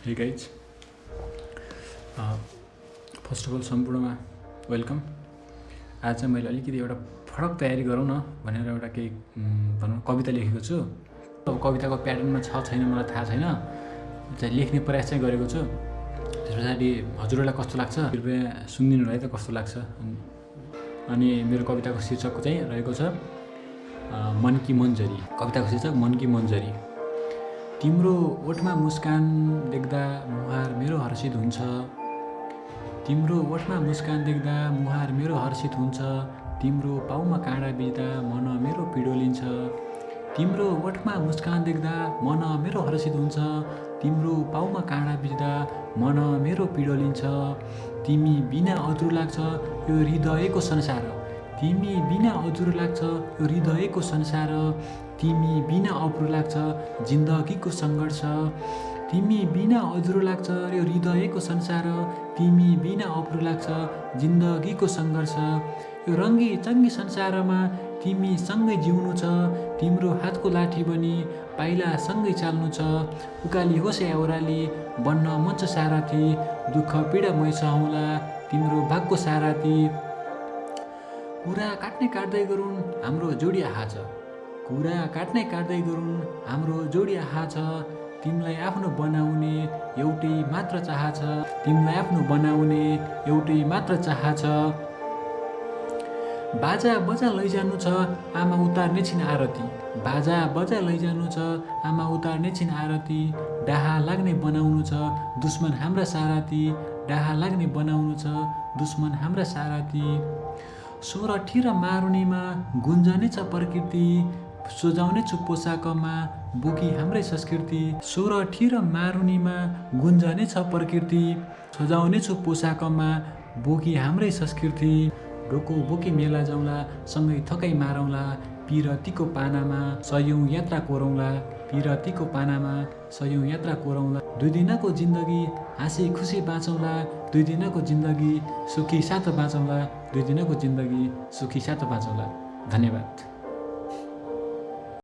हे guys, first of all सम्पूर्णमा welcome. आज चाहिँ मैले अलिकति एउटा फरक तयारी गरौँ न भनेर एउटा केही भनौँ कविता लेखेको छु। कविताको प्याटर्नमा छ छैन मलाई थाहा छैन, चाहिँ लेख्ने प्रयास चाहिँ गरेको छु। त्यस पछाडि हजुरहरूलाई कस्तो लाग्छ कृपया सुनिदिनु है त कस्तो लाग्छ। अनि मेरो कविताको शीर्षक चाहिँ रहेको छ मन की मन्जरी। कविताको शीर्षक मन की मन्जरी। तिम्रो ओठमा मुस्कान देख्दा मुहार मेरो हर्षित हुन्छ। तिम्रो ओठमा मुस्कान देख्दा मुहार मेरो हर्षित हुन्छ। तिम्रो पाउमा काँडा बिज्दा मन मेरो पिडोलिन्छ। तिम्रो ओठमा मुस्कान देख्दा मन मेरो हर्षित हुन्छ। तिम्रो पाउमा काँडा बिज्दा मन मेरो पिडोलिन्छ। तिमी बिना अधुरो लाग्छ यो हृदयको संसार। तिमी बिना अधुरो लाग्छ यो हृदयको संसार। तिमी बिना अपुरो लाग्छ जिन्दगीको सङ्घर्ष। तिमी बिना अधुरो लाग्छ यो हृदयको संसार। तिमी बिना अपुरो लाग्छ जिन्दगीको सङ्घर्ष। यो रङ्गी चङ्गी संसारमा तिमी सँगै जिउनु छ। तिम्रो हातको लाठी बनी पाइला सँगै चाल्नु छ। उकाली होस् या ओह्राली बन्न मन छ सारथी। दुःख पीडा मै सहौँला तिम्रो भागको सारथी। कुरा काट्ने काट्दै गरून् हाम्रो जोडी आहा छ। कुरा काट्ने काट्दै गरून् हाम्रो जोडी आहा छ। तिमीलाई आफ्नो बनाउने एउटै मात्र चाह छ। तिमीलाई आफ्नो बनाउने एउटै मात्र चाह छ। बाजा बजा लैजानु छ आमा उतार्ने छिन् आरती। बाजा बजा लैजानु छ आमा उतार्ने छिन् आरती। डाहा लाग्ने बनाउनु छ दुश्मन हाम्रा सारथी। डाहा लाग्ने बनाउनु छ दुश्मन हाम्रा सारथी। सोरठी र मारुनीमा गुन्जने छ प्रकृति। सजाउने छु पोसाकमा बोकी हाम्रै संस्कृति। सोरठी र मारुनीमा गुन्जने छ प्रकृति। सजाउने छु पोसाकमा बोकी हाम्रै संस्कृति। डोको बोकी मेला जाउँला सँगै थकै मारौँला। पिरतीको पानामा सयौँ यात्रा कोरौँला। पिरतीको पानामा सयौँ यात्रा कोरौँला। 2 दिनको जिन्दगी हाँसी खुसी बाँचौँला। 2 दिनको जिन्दगी सुखी साथ बाँचौँला। 2 दिनको जिन्दगी सुखी साथ बाँचौँला। धन्यवाद।